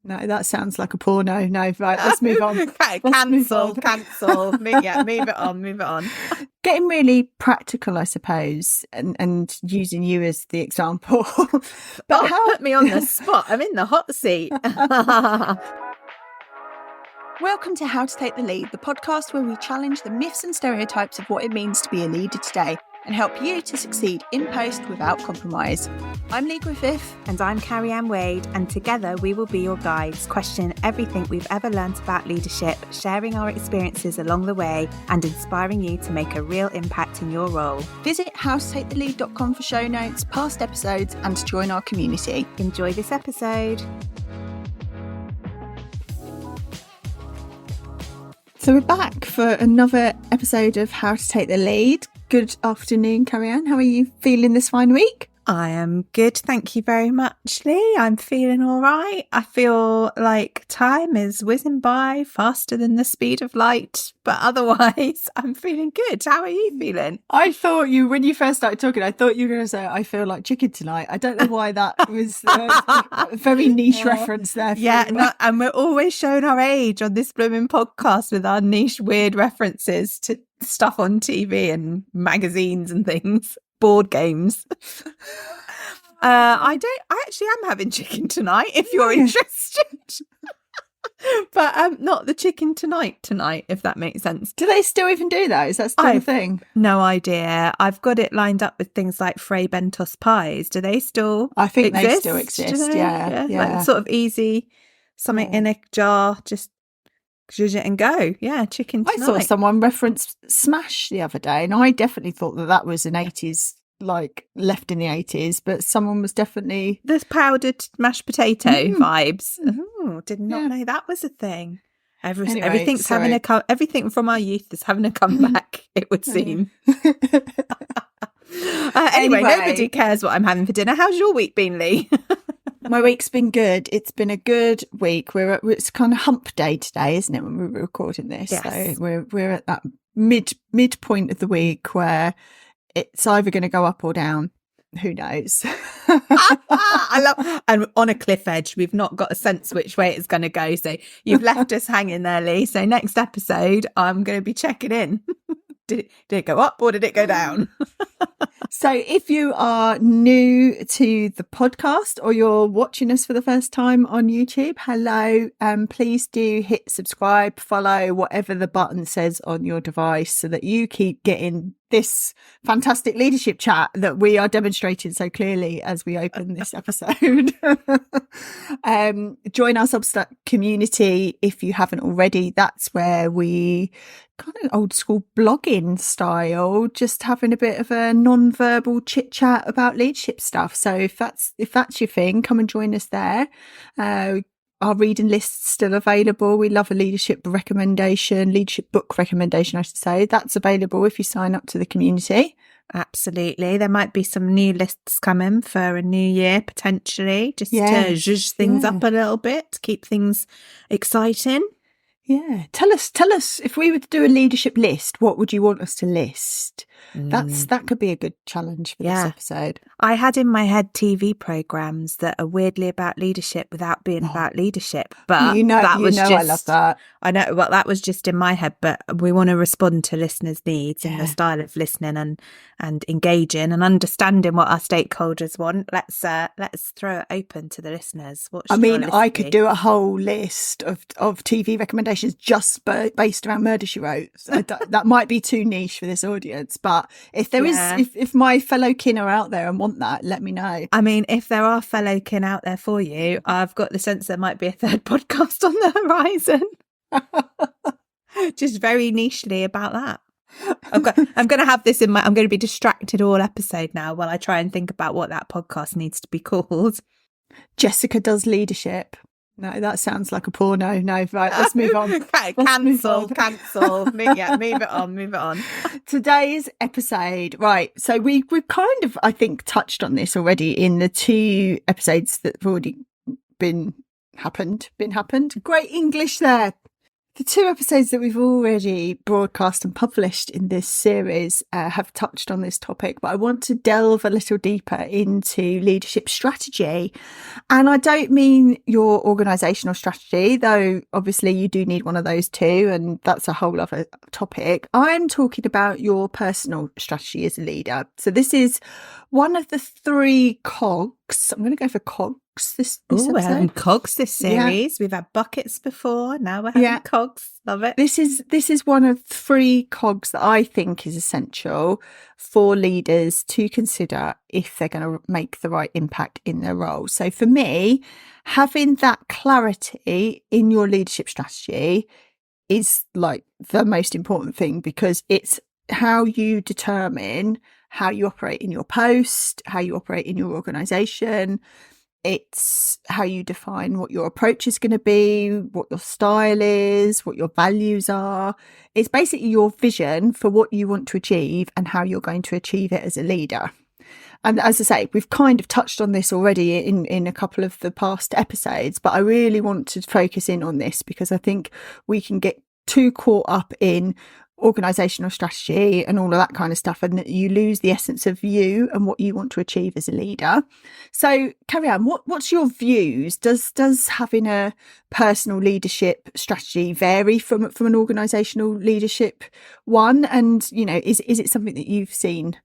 No, that sounds like a porno. No, right, let's move on. Cancel. Yeah, move it on. Getting really practical, I suppose, and using you as the example. But put me on the spot. I'm in the hot seat. Welcome to How to Take the Lead, the podcast where we challenge the myths and stereotypes of what it means to be a leader today and help you to succeed in post without compromise. I'm Lee Griffith. And I'm Carrie-Ann Wade, and together we will be your guides, questioning everything we've ever learnt about leadership, sharing our experiences along the way, and inspiring you to make a real impact in your role. Visit howtotakethelead.com for show notes, past episodes, and to join our community. Enjoy this episode. So we're back for another episode of How to Take the Lead. Good afternoon, Carrie-Ann. How are you feeling this fine week? I am good, thank you very much, Lee. I'm feeling all right. I feel like time is whizzing by faster than the speed of light, but otherwise I'm feeling good. How are you feeling? I thought when you first started talking, I thought you were going to say, I feel like chicken tonight. I don't know why that was a very niche reference there. And we're always showing our age on this blooming podcast with our niche weird references to stuff on TV and magazines and things. Board games. I actually am having chicken tonight if you're interested. But not the chicken tonight, if that makes sense. Do they still even do that? Is that still a thing? No idea. I've got it lined up with things like Frey Bentos pies. Do they still I think exist? They still exist, yeah. Like sort of easy, something in a jar, just zhuzh it and go. Yeah, chicken tonight. I saw someone reference Smash the other day, and I definitely thought that was an 80s, like left in the 80s, but someone was definitely... There's powdered mashed potato vibes. Oh, did not know that was a thing. Everything's having everything from our youth is having a comeback, it would seem. Anyway, nobody cares what I'm having for dinner. How's your week been, Lee? My week's been good. It's been a good week. It's kind of hump day today, isn't it, when we're recording this? Yes. So we're at that midpoint of the week where it's either going to go up or down. Who knows? And on a cliff edge. We've not got a sense which way it's going to go. So you've left us hanging there, Lee. So next episode, I'm going to be checking in. Did it go up or did it go down? So if you are new to the podcast or you're watching us for the first time on YouTube, hello, please do hit subscribe, follow, whatever the button says on your device so that you keep getting this fantastic leadership chat that we are demonstrating so clearly as we open this episode. Join our Substack community if you haven't already. That's where we kind of old school blogging style, just having a bit of a non-verbal chit chat about leadership stuff. So if that's your thing, come and join us there. Our reading list's still available. We love a leadership book recommendation, I should say. That's available if you sign up to the community. Absolutely. There might be some new lists coming for a new year, potentially, just to zhuzh things up a little bit, to keep things exciting. Yeah. Tell us, if we were to do a leadership list, what would you want us to list? That could be a good challenge for this episode. I had in my head TV programs that are weirdly about leadership without being about leadership. But I love that. I know, well, that was just in my head, but we want to respond to listeners' needs and the style of listening and engaging and understanding what our stakeholders want. Let's throw it open to the listeners. I could do a whole list of TV recommendations just based around Murder, She Wrote. So that might be too niche for this audience, but if there is, if my fellow kin are out there and want that, let me know. I mean, if there are fellow kin out there for you, I've got the sense there might be a third podcast on the horizon. Just very nichely about that. I'm going to have this I'm going to be distracted all episode now while I try and think about what that podcast needs to be called. Jessica Does Leadership. No, that sounds like a porno. No, right, let's move on. Okay, cancel. Move it on. Today's episode, right, so we've kind of, I think, touched on this already in the 2 episodes that have already been happened. Great English there. The 2 episodes that we've already broadcast and published in this series have touched on this topic, but I want to delve a little deeper into leadership strategy. And I don't mean your organisational strategy, though obviously you do need one of those too, and that's a whole other topic. I'm talking about your personal strategy as a leader. So this is one of the 3 cogs. I'm going to go for cogs. We're having cogs this series. Yeah. We've had buckets before. Now we're having cogs. Love it. This is one of 3 cogs that I think is essential for leaders to consider if they're going to make the right impact in their role. So for me, having that clarity in your leadership strategy is like the most important thing, because it's how you determine how you operate in your post, how you operate in your organisation. It's how you define what your approach is going to be, what your style is, what your values are. It's basically your vision for what you want to achieve and how you're going to achieve it as a leader. And as I say, we've kind of touched on this already in a couple of the past episodes, but I really want to focus in on this because I think we can get too caught up in organisational strategy and all of that kind of stuff, and that you lose the essence of you and what you want to achieve as a leader. So Carrie-Ann, what's your views? Does having a personal leadership strategy vary from an organisational leadership one? And is it something that you've seen?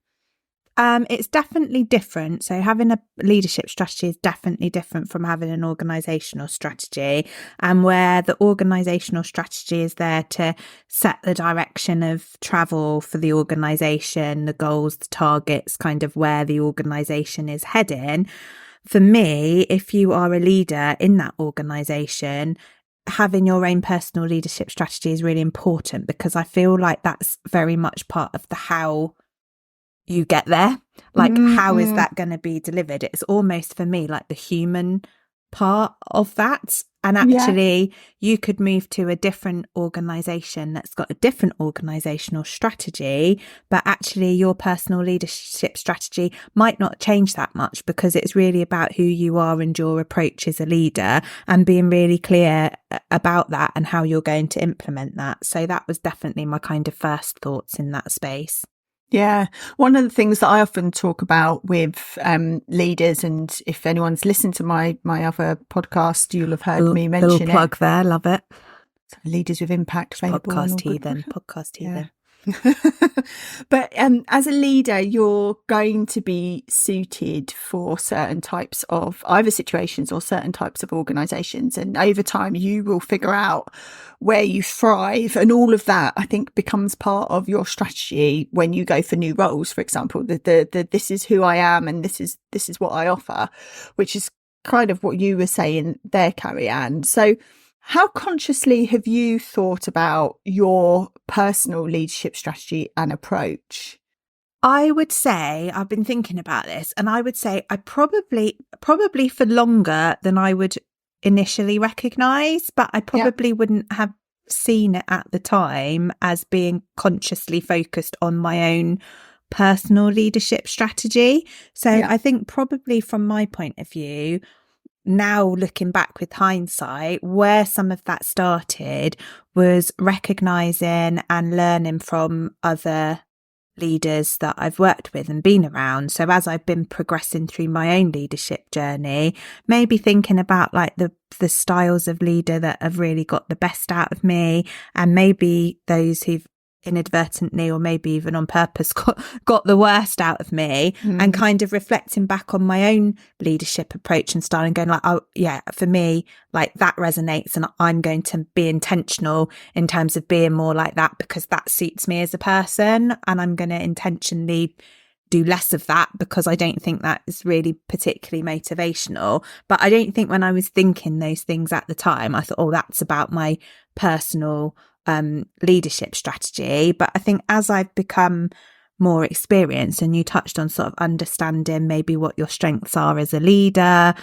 It's definitely different. So having a leadership strategy is definitely different from having an organisational strategy, and where the organisational strategy is there to set the direction of travel for the organisation, the goals, the targets, kind of where the organisation is heading. For me, if you are a leader in that organisation, having your own personal leadership strategy is really important, because I feel like that's very much part of the how you get there. Like, how is that going to be delivered? It's almost for me like the human part of that. And actually, you could move to a different organisation that's got a different organisational strategy, but actually your personal leadership strategy might not change that much, because it's really about who you are and your approach as a leader, and being really clear about that and how you're going to implement that. So that was definitely my kind of first thoughts in that space. Yeah, one of the things that I often talk about with leaders, and if anyone's listened to my other podcast, you'll have heard me mention little plug there, love it. So Leaders with Impact, podcast heathen. But as a leader, you're going to be suited for certain types of either situations or certain types of organisations, and over time you will figure out where you thrive, and all of that I think becomes part of your strategy when you go for new roles. For example, the this is who I am and this is what I offer, which is kind of what you were saying there, Carrie-Ann. So how consciously have you thought about your personal leadership strategy and approach? I would say, I've been thinking about this, and I would say I probably for longer than I would initially recognise, but I probably wouldn't have seen it at the time as being consciously focused on my own personal leadership strategy. So I think probably from my point of view, now looking back with hindsight, where some of that started was recognising and learning from other leaders that I've worked with and been around. So as I've been progressing through my own leadership journey, maybe thinking about like the styles of leader that have really got the best out of me, and maybe those who've inadvertently or maybe even on purpose got the worst out of me, and kind of reflecting back on my own leadership approach and style and going like, oh yeah, for me, like that resonates, and I'm going to be intentional in terms of being more like that because that suits me as a person, and I'm going to intentionally do less of that because I don't think that is really particularly motivational. But I don't think when I was thinking those things at the time, I thought, oh, that's about my personal leadership strategy. But I think as I've become more experienced, and you touched on sort of understanding maybe what your strengths are as a leader,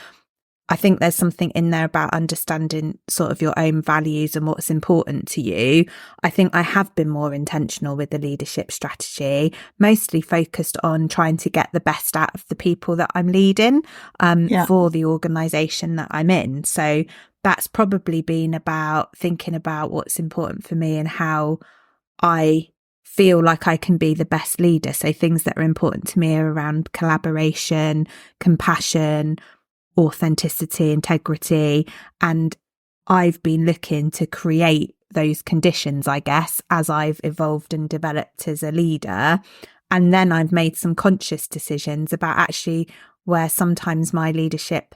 I think there's something in there about understanding sort of your own values and what's important to you. I think I have been more intentional with the leadership strategy, mostly focused on trying to get the best out of the people that I'm leading for the organisation that I'm in. So that's probably been about thinking about what's important for me and how I feel like I can be the best leader. So things that are important to me are around collaboration, compassion, authenticity, integrity. And I've been looking to create those conditions, I guess, as I've evolved and developed as a leader. And then I've made some conscious decisions about actually where sometimes my leadership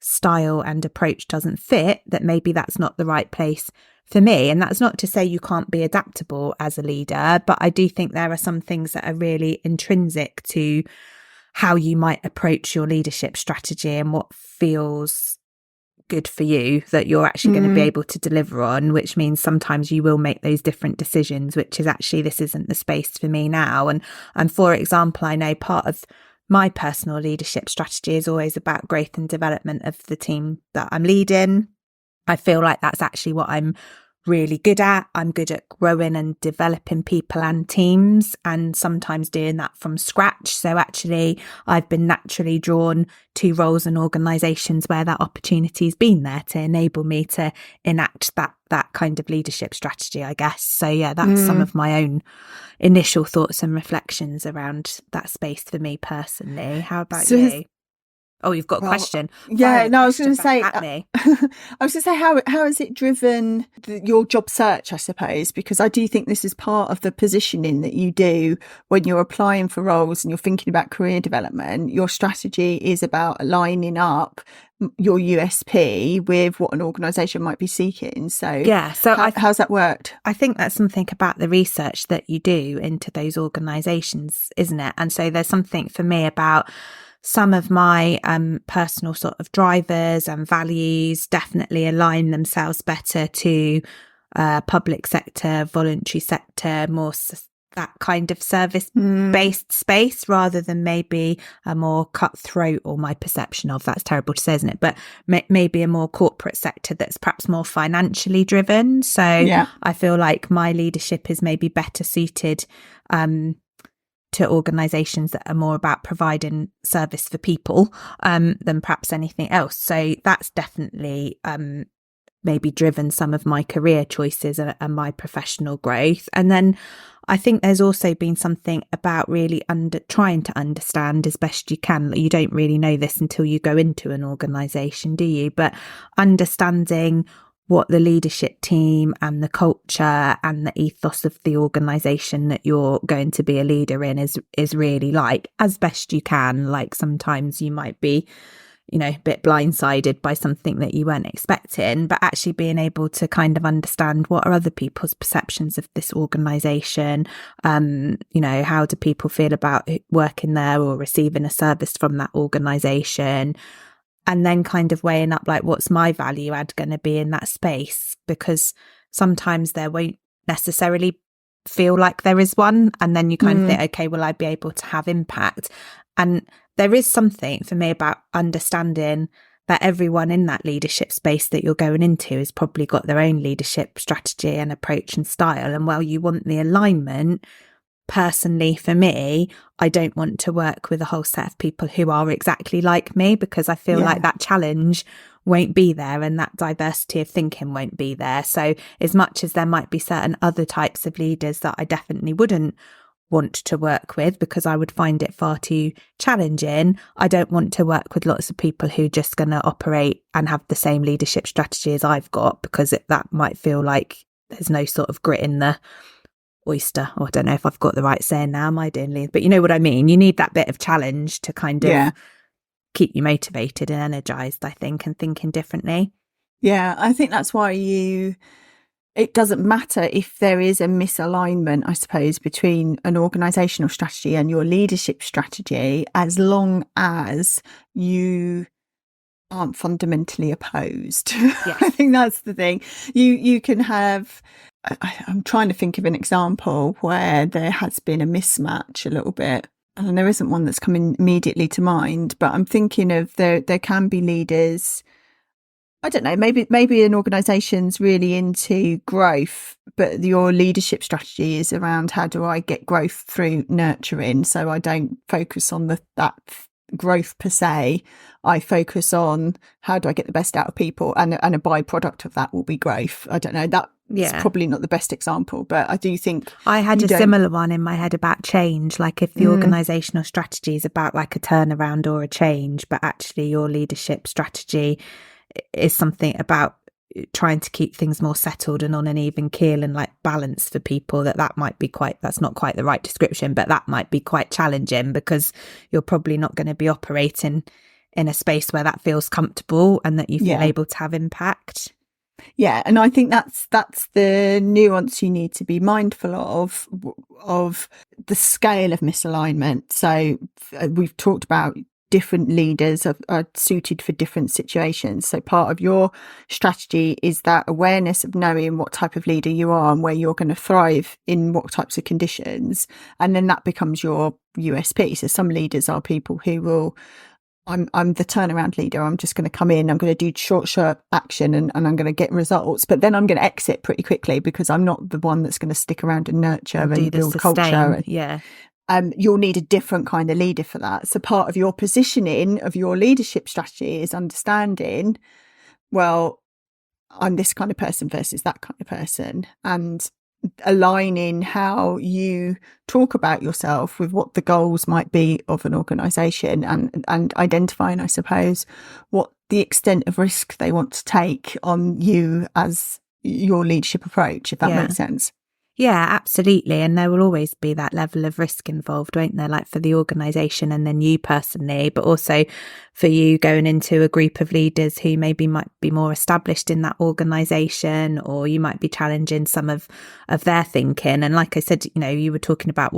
style and approach doesn't fit, that maybe that's not the right place for me. And that's not to say you can't be adaptable as a leader, but I do think there are some things that are really intrinsic to how you might approach your leadership strategy and what feels good for you that you're actually going to be able to deliver on, which means sometimes you will make those different decisions, which is actually, this isn't the space for me now. And for example, I know part of my personal leadership strategy is always about growth and development of the team that I'm leading. I feel like that's actually what I'm really good at. I'm good at growing and developing people and teams, and sometimes doing that from scratch. So actually, I've been naturally drawn to roles and organisations where that opportunity's been there to enable me to enact that kind of leadership strategy, I guess. So yeah, that's some of my own initial thoughts and reflections around that space for me personally. How about you? Oh, you've got a question. Yeah, no, I was going to say, I was going to say, how has it driven your job search, I suppose, because I do think this is part of the positioning that you do when you're applying for roles and you're thinking about career development. Your strategy is about aligning up your USP with what an organisation might be seeking. So yeah, so how's that worked? I think that's something about the research that you do into those organisations, isn't it? And so there's something for me about some of my personal sort of drivers and values definitely align themselves better to public sector, voluntary sector, more that kind of service-based space rather than maybe a more cutthroat, or my perception of that's terrible to say, isn't it? But maybe a more corporate sector that's perhaps more financially driven. So I feel like my leadership is maybe better suited to organisations that are more about providing service for people than perhaps anything else. So that's definitely maybe driven some of my career choices and my professional growth. And then I think there's also been something about really trying to understand as best you can. You don't really know this until you go into an organisation, do you? But understanding what the leadership team and the culture and the ethos of the organisation that you're going to be a leader in is really like, as best you can. Like sometimes you might be, a bit blindsided by something that you weren't expecting, but actually being able to kind of understand what are other people's perceptions of this organisation. How do people feel about working there or receiving a service from that organisation? And then kind of weighing up, like, what's my value add going to be in that space? Because sometimes there won't necessarily feel like there is one. And then you kind of think, okay, will I be able to have impact? And there is something for me about understanding that everyone in that leadership space that you're going into has probably got their own leadership strategy and approach and style. And while you want the alignment, personally, for me, I don't want to work with a whole set of people who are exactly like me, because I feel like that challenge won't be there and that diversity of thinking won't be there. So as much as there might be certain other types of leaders that I definitely wouldn't want to work with because I would find it far too challenging, I don't want to work with lots of people who are just going to operate and have the same leadership strategy as I've got, because that might feel like there's no sort of grit in the oyster. Or I don't know if I've got the right saying now, am I doing Lee? But you know what I mean? You need that bit of challenge to kind of keep you motivated and energized, I think, and thinking differently. Yeah, I think that's why it doesn't matter if there is a misalignment, I suppose, between an organisational strategy and your leadership strategy, as long as you aren't fundamentally opposed. Yes. I think that's the thing. You can have, I'm trying to think of an example where there has been a mismatch a little bit, and there isn't one that's coming immediately to mind, but I'm thinking of there can be leaders, I don't know, maybe an organisation's really into growth, but your leadership strategy is around how do I get growth through nurturing, so I don't focus on that growth per se. I focus on how do I get the best out of people, and a byproduct of that will be growth. I don't know, that's probably not the best example, but I do think I had a similar one in my head about change. Like if the organisational strategy is about like a turnaround or a change, but actually your leadership strategy is something about trying to keep things more settled and on an even keel and like balance for people, that might be that's not quite the right description, but that might be quite challenging, because you're probably not going to be operating in a space where that feels comfortable and that you feel able to have impact. Yeah, and I think that's the nuance you need to be mindful of the scale of misalignment. So we've talked about different leaders are suited for different situations. So part of your strategy is that awareness of knowing what type of leader you are and where you're going to thrive in what types of conditions. And then that becomes your USP. So some leaders are people who will, I'm the turnaround leader. I'm just going to come in, I'm going to do short action and I'm going to get results. But then I'm going to exit pretty quickly because I'm not the one that's going to stick around and nurture and build culture. You'll need a different kind of leader for that. So part of your positioning of your leadership strategy is understanding, well, I'm this kind of person versus that kind of person, and aligning how you talk about yourself with what the goals might be of an organisation, and identifying, I suppose, what the extent of risk they want to take on you as your leadership approach, if that makes sense. Yeah, absolutely. And there will always be that level of risk involved, won't there? Like for the organisation and then you personally, but also for you going into a group of leaders who maybe might be more established in that organisation, or you might be challenging some of their thinking. And like I said, you know, you were talking about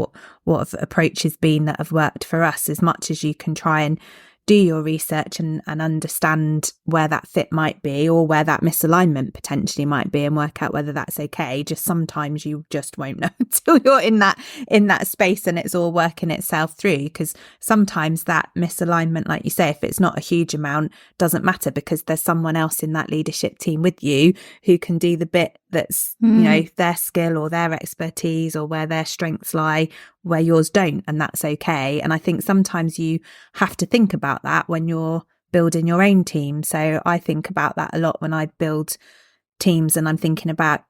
what approaches been that have worked for us. As much as you can try and do your research and understand where that fit might be, or where that misalignment potentially might be, and work out whether that's okay. Just sometimes you just won't know until you're in that space and it's all working itself through, because sometimes that misalignment, like you say, if it's not a huge amount, doesn't matter, because there's someone else in that leadership team with you who can do the bit that's you know, their skill or their expertise, or where their strengths lie, where yours don't, and that's okay. And I think sometimes you have to think about that when you're building your own team. So I think about that a lot when I build teams, and I'm thinking about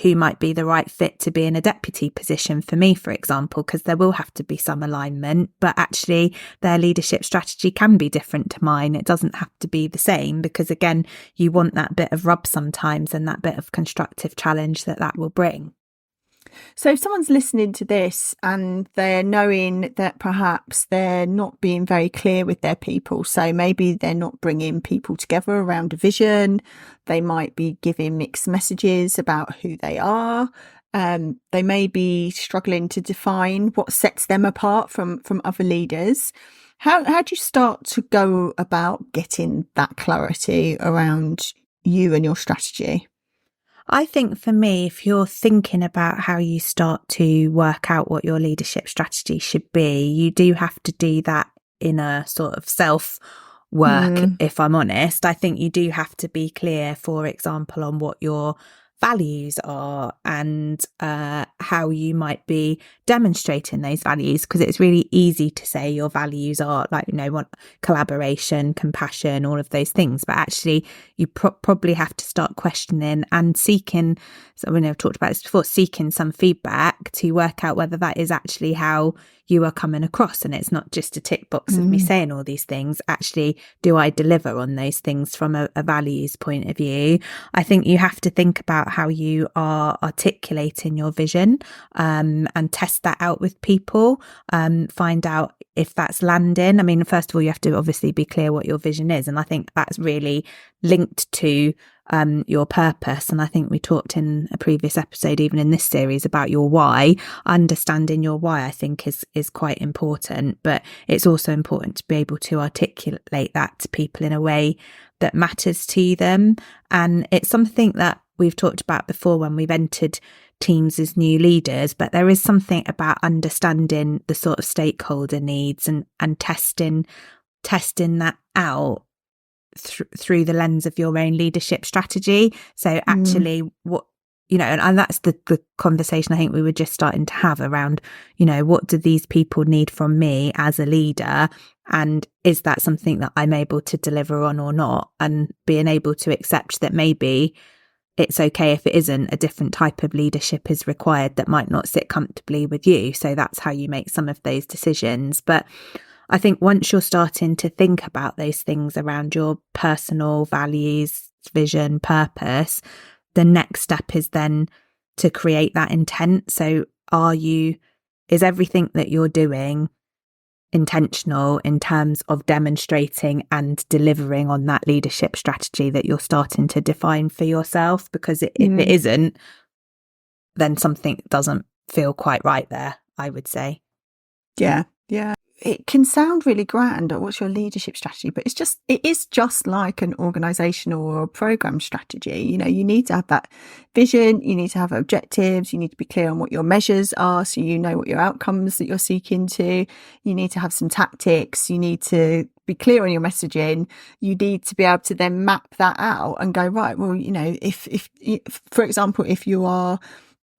who might be the right fit to be in a deputy position for me, for example, because there will have to be some alignment, but actually their leadership strategy can be different to mine. It doesn't have to be the same, because again, you want that bit of rub sometimes and that bit of constructive challenge that will bring. So if someone's listening to this and they're knowing that perhaps they're not being very clear with their people, so maybe they're not bringing people together around a vision, they might be giving mixed messages about who they are, they may be struggling to define what sets them apart from other leaders. How do you start to go about getting that clarity around you and your strategy? I think for me, if you're thinking about how you start to work out what your leadership strategy should be, you do have to do that in a sort of self work, if I'm honest. I think you do have to be clear, for example, on what your values are and how you might be demonstrating those values, because it's really easy to say your values are like, you know, want collaboration, compassion, all of those things, but actually you probably have to start questioning and seeking, so we know I've talked about this before, seeking some feedback to work out whether that is actually how you are coming across, and it's not just a tick box of me saying all these things. Actually, do I deliver on those things from a values point of view? I think you have to think about how you are articulating your vision, and test that out with people, find out if that's landing. I mean, first of all, you have to obviously be clear what your vision is, and I think that's really linked to your purpose. And I think we talked in a previous episode, even in this series, about your why. Understanding your why, I think, is quite important, but it's also important to be able to articulate that to people in a way that matters to them. And it's something that we've talked about before when we've entered teams as new leaders, but there is something about understanding the sort of stakeholder needs and testing that out through the lens of your own leadership strategy. So actually, you know, and that's the conversation I think we were just starting to have around, you know, what do these people need from me as a leader? And is that something that I'm able to deliver on or not? And being able to accept that maybe it's okay if it isn't, a different type of leadership is required that might not sit comfortably with you. So that's how you make some of those decisions. But I think once you're starting to think about those things around your personal values, vision, purpose, the next step is then to create that intent. So is everything that you're doing intentional in terms of demonstrating and delivering on that leadership strategy that you're starting to define for yourself? Because if it isn't, then something doesn't feel quite right there, I would say. Yeah. It can sound really grand, or what's your leadership strategy? But it is just like an organisational or a programme strategy. You know, you need to have that vision, you need to have objectives, you need to be clear on what your measures are so you know what your outcomes that you're seeking to. You need to have some tactics, you need to be clear on your messaging, you need to be able to then map that out and go, right, well, you know, if for example, if you are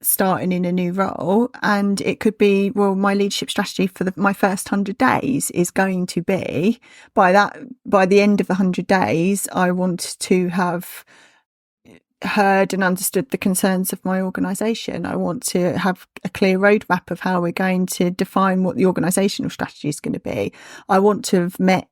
starting in a new role, and it could be, well, my leadership strategy for my first 100 days is going to be by the end of the 100 days, I want to have heard and understood the concerns of my organisation. I want to have a clear roadmap of how we're going to define what the organisational strategy is going to be. I want to have met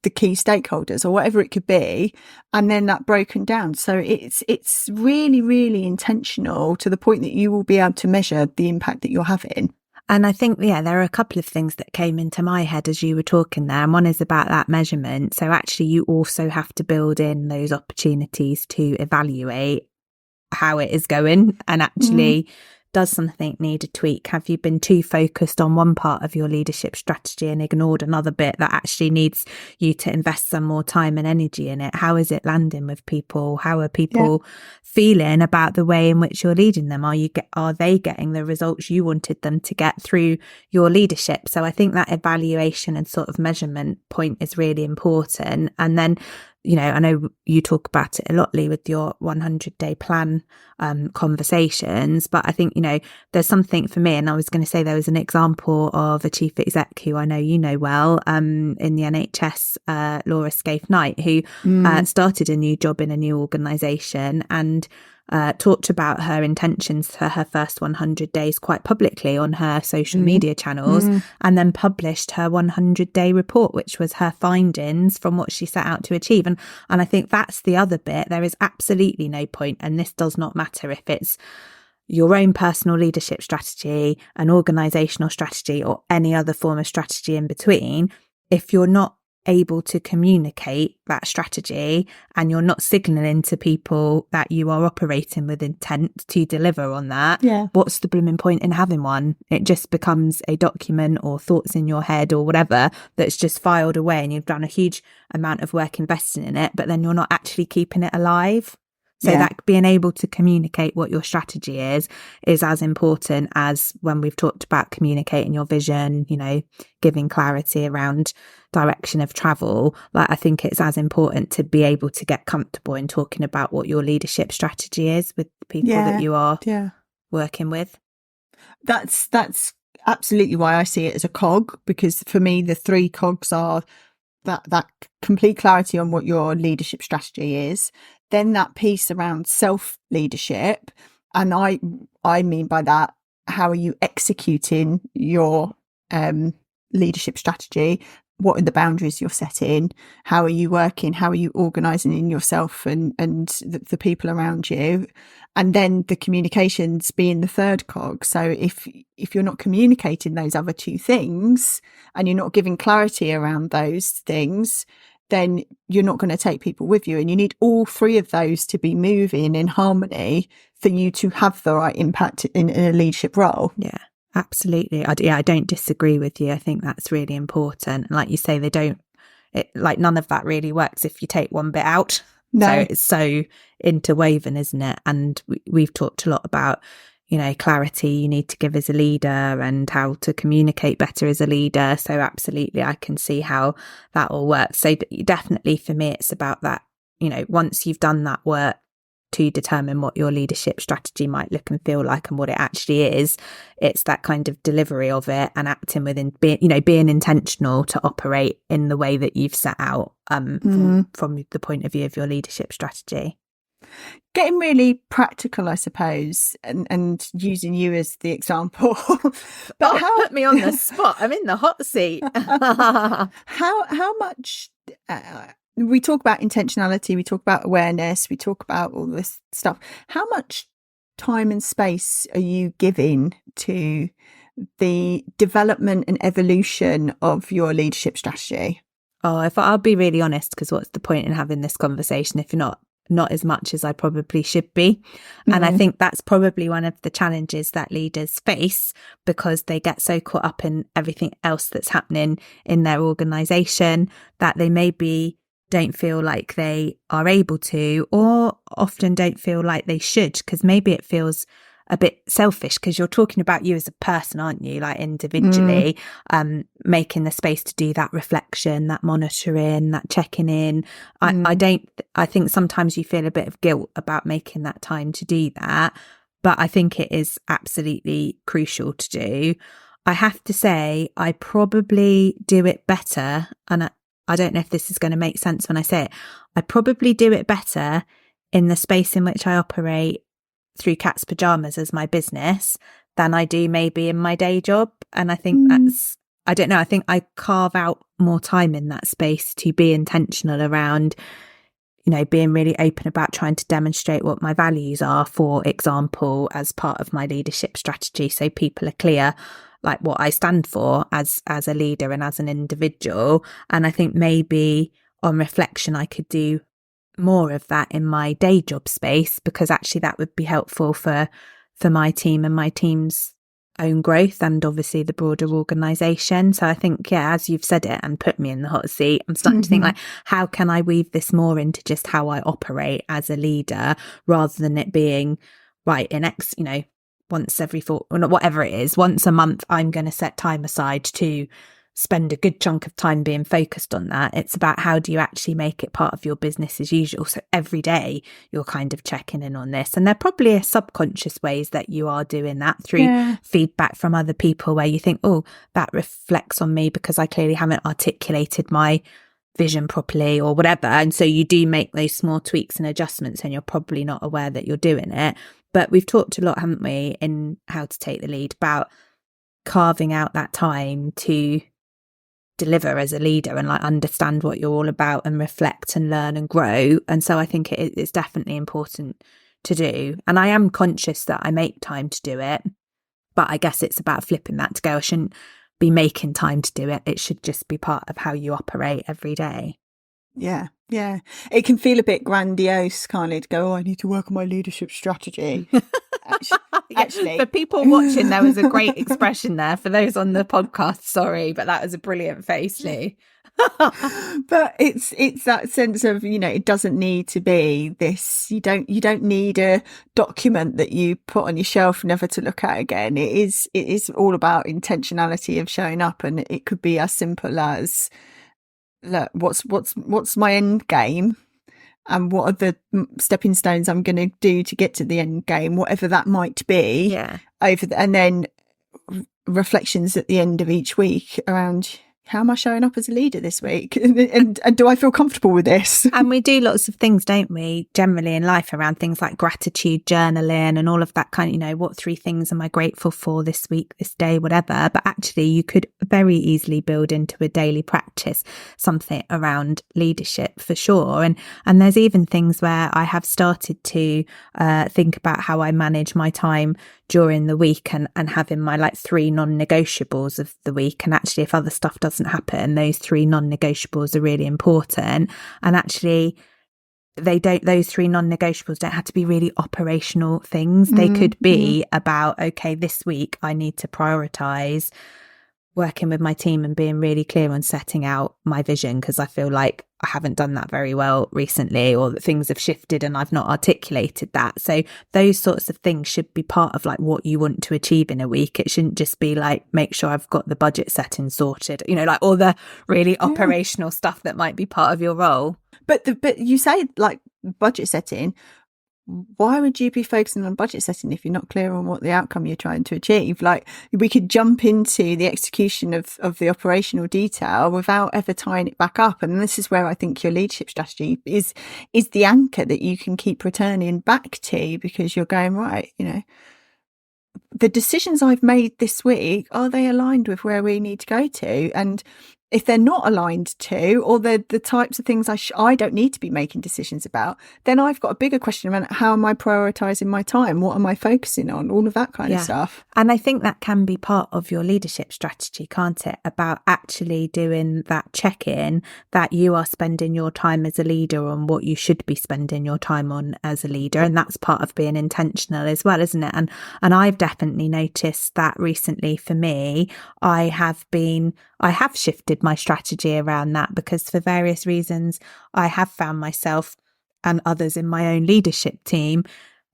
the key stakeholders or whatever it could be, and then that broken down. So it's really, really intentional to the point that you will be able to measure the impact that you're having. And I think, there are a couple of things that came into my head as you were talking there. And one is about that measurement. So actually you also have to build in those opportunities to evaluate how it is going, and actually does something need a tweak? Have you been too focused on one part of your leadership strategy and ignored another bit that actually needs you to invest some more time and energy in it? How is it landing with people? How are people feeling about the way in which you're leading them? Are they getting the results you wanted them to get through your leadership? So I think that evaluation and sort of measurement point is really important. And then, I know you talk about it a lot, Lee, with your 100-day plan conversations, but I think, there's something for me, and I was going to say there was an example of a chief exec who I know you know well in the NHS, Laura Scaife-Knight, who started a new job in a new organisation and talked about her intentions for her first 100 days quite publicly on her social media channels, and then published her 100-day report, which was her findings from what she set out to achieve. And I think that's the other bit. There is absolutely no point, and this does not matter if it's your own personal leadership strategy, an organisational strategy, or any other form of strategy in between, if you're not able to communicate that strategy and you're not signalling to people that you are operating with intent to deliver on that, what's the blooming point in having one? It just becomes a document or thoughts in your head or whatever that's just filed away, and you've done a huge amount of work investing in it, but then you're not actually keeping it alive. So that being able to communicate what your strategy is as important as when we've talked about communicating your vision, giving clarity around direction of travel. Like, I think it's as important to be able to get comfortable in talking about what your leadership strategy is with the people that you are working with. That's absolutely why I see it as a cog, because for me, the 3 cogs are that complete clarity on what your leadership strategy is, then that piece around self-leadership, and I mean by that, how are you executing your leadership strategy? What are the boundaries you're setting? How are you working? How are you organising in yourself and the people around you? And then the communications being the 3rd cog. So if you're not communicating those other 2 things and you're not giving clarity around those things, then you're not going to take people with you. And you need all 3 of those to be moving in harmony for you to have the right impact in a leadership role. Yeah. Absolutely. I don't disagree with you. I think that's really important. Like you say, none of that really works if you take one bit out. No. So it's so interwoven, isn't it? And we've talked a lot about, clarity you need to give as a leader and how to communicate better as a leader. So absolutely, I can see how that all works. So definitely for me, it's about that, once you've done that work to determine what your leadership strategy might look and feel like and what it actually is. It's that kind of delivery of it and acting within, being intentional to operate in the way that you've set out from the point of view of your leadership strategy. Getting really practical, I suppose, and using you as the example. But put me on the spot. I'm in the hot seat. How much we talk about intentionality, we talk about awareness, we talk about all this stuff. How much time and space are you giving to the development and evolution of your leadership strategy? Oh, if I'll be really honest, because what's the point in having this conversation if you're not as much as I probably should be. And I think that's probably one of the challenges that leaders face, because they get so caught up in everything else that's happening in their organisation that they maybe don't feel like they are able to, or often don't feel like they should, because maybe it feels a bit selfish, because you're talking about you as a person, aren't you? Like individually, making the space to do that reflection, that monitoring, that checking in. I think sometimes you feel a bit of guilt about making that time to do that, but I think it is absolutely crucial to do. I have to say, I probably do it better, and I don't know if this is going to make sense when I say it. I probably do it better in the space in which I operate through Cat's Pajamas as my business than I do maybe in my day job. And I think that's, I don't know, I think I carve out more time in that space to be intentional around, being really open about trying to demonstrate what my values are, for example, as part of my leadership strategy. So people are clear, like what I stand for as a leader and as an individual. And I think maybe on reflection, I could do more of that in my day job space, because actually that would be helpful for my team and my team's own growth, and obviously the broader organisation. So I think, as you've said it and put me in the hot seat, I'm starting to think like, how can I weave this more into just how I operate as a leader, rather than it being right in once every whatever it is, once a month, I'm going to set time aside to spend a good chunk of time being focused on that. It's about how do you actually make it part of your business as usual. So every day you're kind of checking in on this. And there probably are subconscious ways that you are doing that through feedback from other people, where you think, oh, that reflects on me because I clearly haven't articulated my vision properly or whatever. And so you do make those small tweaks and adjustments, and you're probably not aware that you're doing it. But we've talked a lot, haven't we, in How to Take the Lead, about carving out that time to deliver as a leader and like understand what you're all about and reflect and learn and grow. And so I think it's definitely important to do. And I am conscious that I make time to do it, but I guess it's about flipping that to go, I shouldn't be making time to do it. It should just be part of how you operate every day. Yeah. Yeah. It can feel a bit grandiose, can't it? To go, I need to work on my leadership strategy. Actually, for people watching, there was a great expression there. For those on the podcast, sorry, but that was a brilliant face, Lee. But it's that sense of, it doesn't need to be this. You don't need a document that you put on your shelf never to look at again. It is all about intentionality of showing up, and it could be as simple as, look, what's my end game, and what are the stepping stones I'm going to do to get to the end game, whatever that might be. Yeah. And then reflections at the end of each week around, how am I showing up as a leader this week? And do I feel comfortable with this? And we do lots of things, don't we, generally in life, around things like gratitude journaling and all of that kind of, what 3 things am I grateful for this week, this day, whatever. But actually you could very easily build into a daily practice something around leadership for sure. And there's even things where I have started to think about how I manage my time during the week, and having my like 3 non-negotiables of the week. And actually, if other stuff doesn't happen, those 3 non-negotiables are really important. And actually, those 3 non-negotiables don't have to be really operational things. They could be about, okay, this week I need to prioritize working with my team and being really clear on setting out my vision, because I feel like I haven't done that very well recently, or that things have shifted and I've not articulated that. So those sorts of things should be part of like what you want to achieve in a week. It shouldn't just be like, make sure I've got the budget setting sorted, like all the really operational stuff that might be part of your role. But you say like budget setting, why would you be focusing on budget setting if you're not clear on what the outcome you're trying to achieve? Like, we could jump into the execution of the operational detail without ever tying it back up. And this is where I think your leadership strategy is the anchor that you can keep returning back to, because you're going, right, the decisions I've made this week, are they aligned with where we need to go to? And if they're not aligned to, or they're the types of things I don't need to be making decisions about, then I've got a bigger question around how am I prioritizing my time? What am I focusing on? All of that kind of stuff. And I think that can be part of your leadership strategy, can't it? About actually doing that check-in that you are spending your time as a leader on what you should be spending your time on as a leader. And that's part of being intentional as well, isn't it? And I've definitely noticed that recently for me. I have shifted my strategy around that, because for various reasons, I have found myself and others in my own leadership team,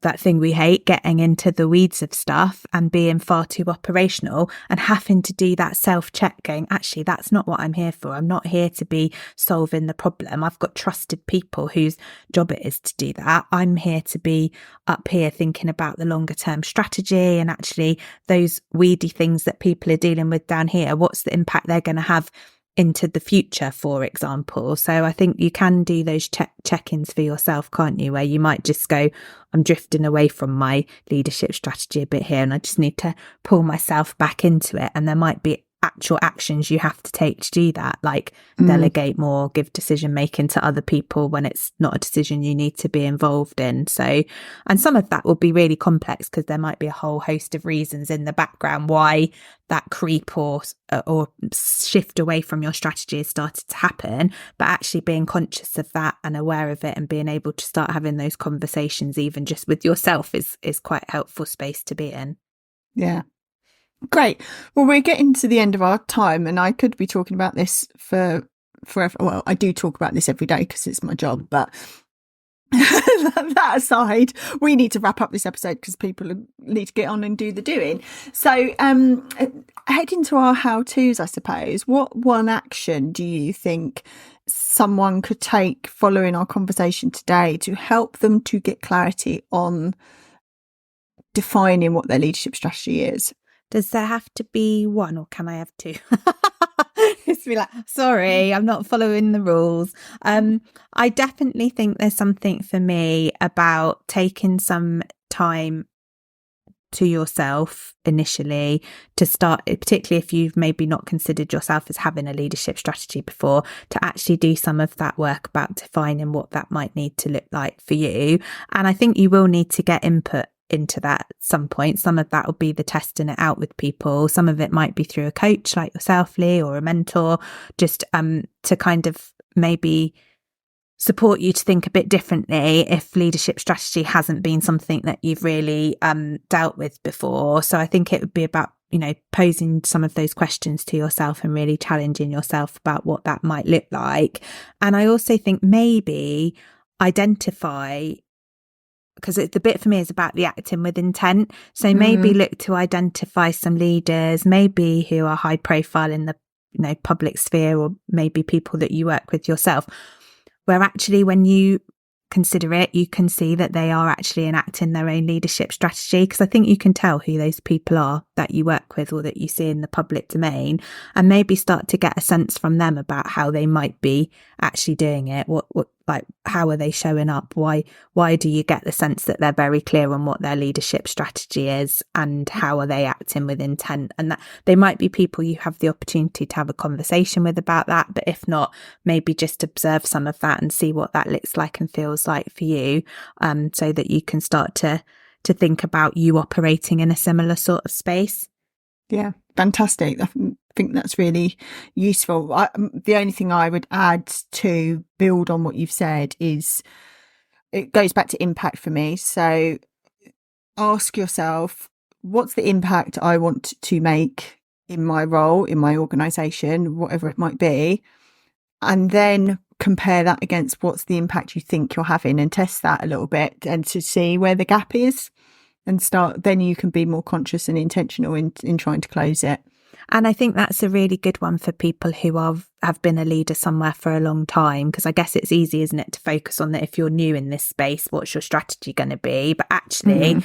that thing we hate, getting into the weeds of stuff and being far too operational and having to do that self-check, going, actually, that's not what I'm here for. I'm not here to be solving the problem. I've got trusted people whose job it is to do that. I'm here to be up here thinking about the longer term strategy, and actually those weedy things that people are dealing with down here, what's the impact they're going to have into the future, for example. So I think you can do those check-ins for yourself, can't you, where you might just go, I'm drifting away from my leadership strategy a bit here, and I just need to pull myself back into it. And there might be actual actions you have to take to do that, like delegate more, give decision making to other people when it's not a decision you need to be involved in. So, and some of that will be really complex, because there might be a whole host of reasons in the background why that creep or shift away from your strategy has started to happen. But actually being conscious of that and aware of it, and being able to start having those conversations even just with yourself, is quite a helpful space to be in. Yeah. Great. Well, we're getting to the end of our time, and I could be talking about this for forever. Well, I do talk about this every day because it's my job, but that aside, we need to wrap up this episode because people need to get on and do the doing. So heading to our how-tos, I suppose, what one action do you think someone could take following our conversation today to help them to get clarity on defining what their leadership strategy is? Does there have to be one, or can I have two? Just be like, sorry, I'm not following the rules. I definitely think there's something for me about taking some time to yourself initially to start, particularly if you've maybe not considered yourself as having a leadership strategy before, to actually do some of that work about defining what that might need to look like for you. And I think you will need to get input into that at some point. Some of that will be the testing it out with people. Some of it might be through a coach like yourself, Lee, or a mentor, just to kind of maybe support you to think a bit differently if leadership strategy hasn't been something that you've really dealt with before. So I think it would be about, posing some of those questions to yourself and really challenging yourself about what that might look like. And I also think maybe identify, because the bit for me is about the acting with intent. So maybe look to identify some leaders, maybe who are high profile in the public sphere, or maybe people that you work with yourself, where actually when you consider it, you can see that they are actually enacting their own leadership strategy. Because I think you can tell who those people are that you work with or that you see in the public domain, and maybe start to get a sense from them about how they might be actually doing it. What like, how are they showing up? Why do you get the sense that they're very clear on what their leadership strategy is, and how are they acting with intent? And that they might be people you have the opportunity to have a conversation with about that, but if not, maybe just observe some of that and see what that looks like and feels like for you, so that you can start to think about you operating in a similar sort of space. Yeah, fantastic. I think that's really useful. The only thing I would add to build on what you've said is it goes back to impact for me. So ask yourself, what's the impact I want to make in my role, in my organisation, whatever it might be, and then compare that against what's the impact you think you're having, and test that a little bit and to see where the gap is, and then you can be more conscious and intentional in trying to close it. And I think that's a really good one for people who have been a leader somewhere for a long time, because I guess it's easy, isn't it, to focus on that if you're new in this space, what's your strategy going to be? But actually,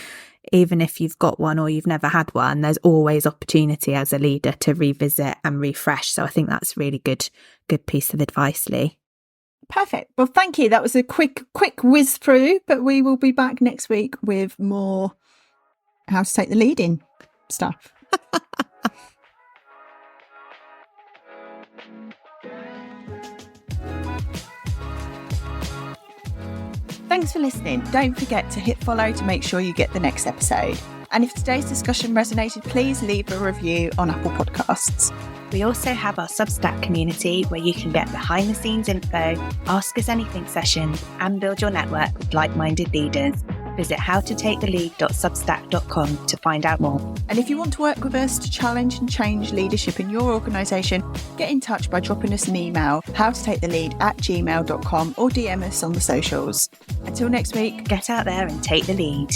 even if you've got one or you've never had one, there's always opportunity as a leader to revisit and refresh. So I think that's a really good piece of advice, Lee. Perfect. Well, thank you. That was a quick whiz through, but we will be back next week with more how to take the lead in stuff. Thanks for listening. Don't forget to hit follow to make sure you get the next episode. And if today's discussion resonated, please leave a review on Apple Podcasts. We also have our Substack community where you can get behind the scenes info, ask us anything sessions, and build your network with like-minded leaders. Visit howtotakethelead.substack.com to find out more. And if you want to work with us to challenge and change leadership in your organisation, get in touch by dropping us an email, howtotakethelead@gmail.com, or DM us on the socials. Until next week, get out there and take the lead.